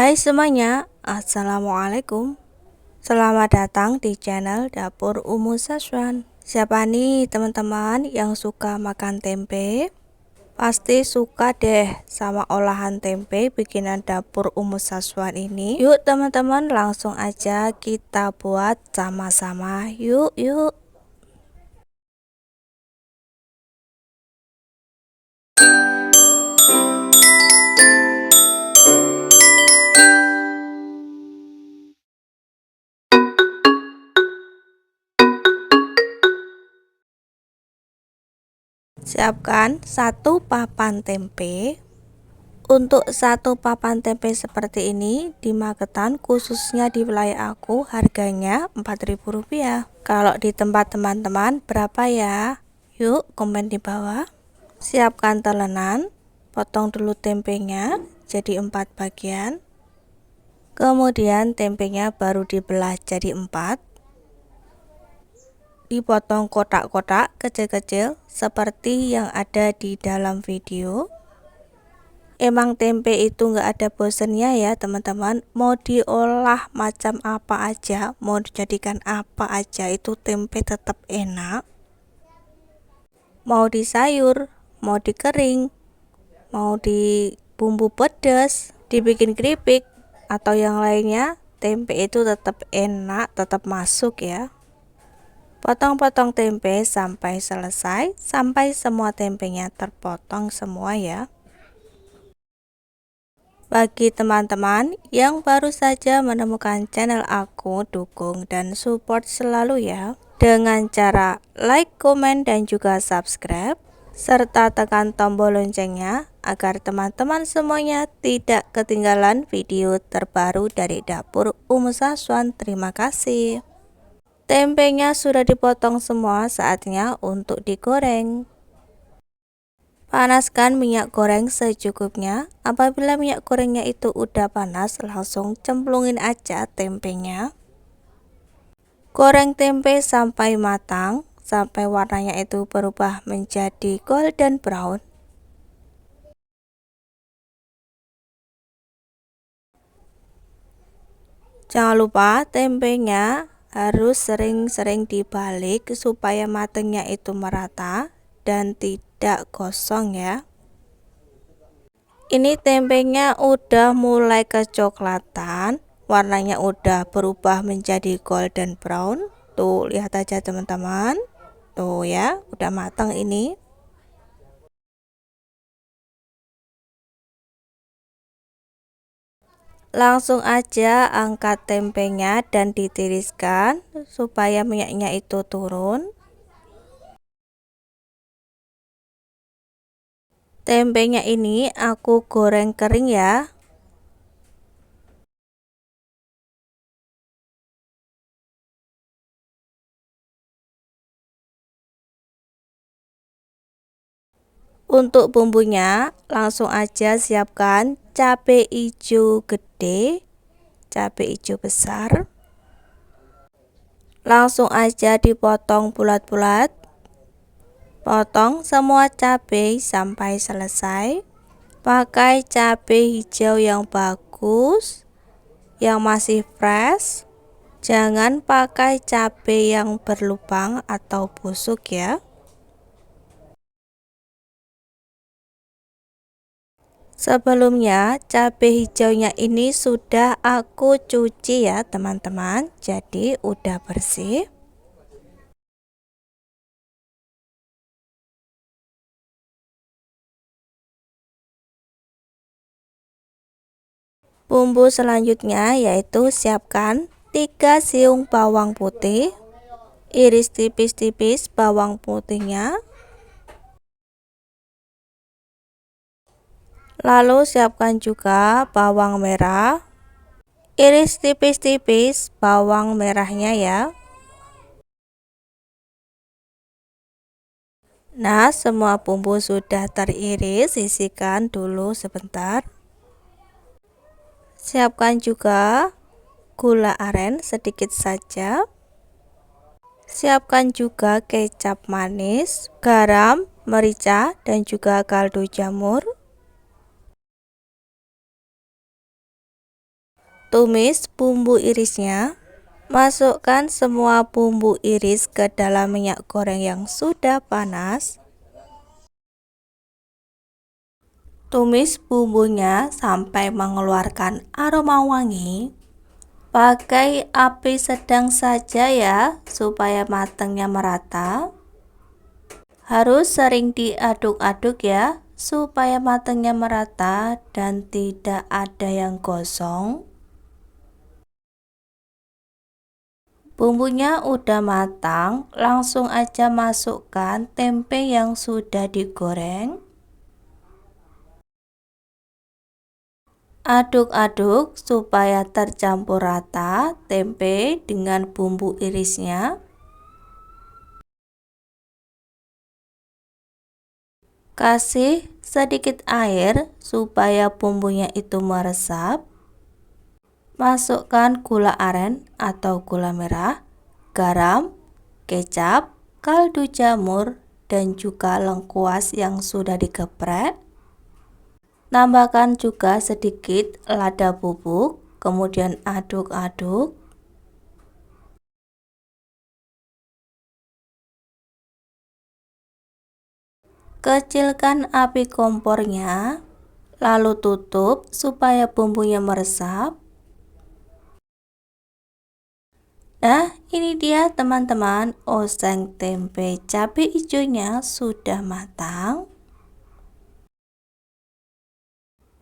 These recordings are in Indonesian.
Hai semuanya, Assalamualaikum. Selamat datang di channel Dapur Umu Saswan. Siapa nih teman-teman yang suka makan tempe? Pasti suka deh sama olahan tempe bikinan Dapur Umu Saswan ini. Yuk teman-teman, langsung aja kita buat sama-sama. Yuk. Siapkan satu papan tempe. Untuk satu papan tempe seperti ini di Magetan, khususnya di wilayah aku, harganya Rp4.000. Kalau di tempat teman-teman berapa ya? Yuk komen di bawah. Siapkan telenan, potong dulu tempenya jadi 4 bagian. Kemudian tempenya baru dibelah jadi 4. Dipotong kotak-kotak kecil-kecil seperti yang ada di dalam video. Emang tempe itu nggak ada bosennya ya teman-teman, mau diolah macam apa aja, mau dijadikan apa aja, itu tempe tetap enak. Mau di sayur, mau di kering, mau di bumbu pedas, dibikin keripik atau yang lainnya, tempe itu tetap enak, tetap masuk ya. Potong-potong tempe sampai selesai, sampai semua tempenya terpotong semua ya. Bagi teman-teman yang baru saja menemukan channel aku, dukung dan support selalu ya, dengan cara like, komen, dan juga subscribe, serta tekan tombol loncengnya agar teman-teman semuanya tidak ketinggalan video terbaru dari Dapur Umu Saswan. Terima kasih. Tempenya sudah dipotong semua, saatnya untuk digoreng. Panaskan minyak goreng secukupnya. Apabila minyak gorengnya itu udah panas, langsung cemplungin aja tempenya. Goreng tempe sampai matang, sampai warnanya itu berubah menjadi golden brown. Jangan lupa tempenya harus sering-sering dibalik supaya matangnya itu merata dan tidak gosong ya. Ini tempenya udah mulai kecoklatan, warnanya udah berubah menjadi golden brown. Tuh, lihat aja teman-teman. Tuh ya, udah matang ini. Langsung aja angkat tempenya dan ditiriskan supaya minyaknya itu turun. Tempenya ini aku goreng kering ya. Untuk bumbunya, langsung aja siapkan cabai hijau gede, cabai hijau besar. Langsung aja dipotong bulat-bulat. Potong semua cabai sampai selesai. Pakai cabai hijau yang bagus, yang masih fresh. Jangan pakai cabai yang berlubang atau busuk ya. Sebelumnya cabai hijaunya ini sudah aku cuci ya teman-teman, jadi udah bersih. Bumbu selanjutnya yaitu siapkan 3 siung bawang putih, iris tipis-tipis bawang putihnya. Lalu siapkan juga bawang merah, iris tipis-tipis bawang merahnya ya. Nah, semua bumbu sudah teriris, sisihkan dulu sebentar. Siapkan juga gula aren sedikit saja. Siapkan juga kecap manis, garam, merica, dan juga kaldu jamur. Tumis bumbu irisnya. Masukkan semua bumbu iris ke dalam minyak goreng yang sudah panas. Tumis bumbunya sampai mengeluarkan aroma wangi. Pakai api sedang saja ya, supaya matangnya merata. Harus sering diaduk-aduk ya, supaya matangnya merata dan tidak ada yang gosong. Bumbunya udah matang, langsung aja masukkan tempe yang sudah digoreng. Aduk-aduk supaya tercampur rata tempe dengan bumbu irisnya. Kasih sedikit air supaya bumbunya itu meresap. Masukkan gula aren atau gula merah, garam, kecap, kaldu jamur, dan juga lengkuas yang sudah digeprek. Tambahkan juga sedikit lada bubuk, kemudian aduk-aduk. Kecilkan api kompornya, lalu tutup supaya bumbunya meresap. Nah, ini dia teman-teman, oseng tempe cabai hijaunya sudah matang.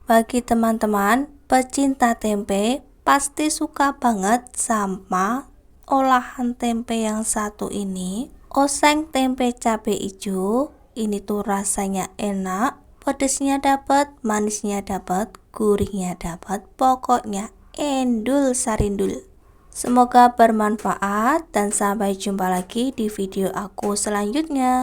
Bagi teman-teman pecinta tempe, pasti suka banget sama olahan tempe yang satu ini. Oseng tempe cabai hijau, ini tuh rasanya enak, pedesnya dapat, manisnya dapat, gurihnya dapat, pokoknya endul sarindul. Semoga bermanfaat dan sampai jumpa lagi di video aku selanjutnya.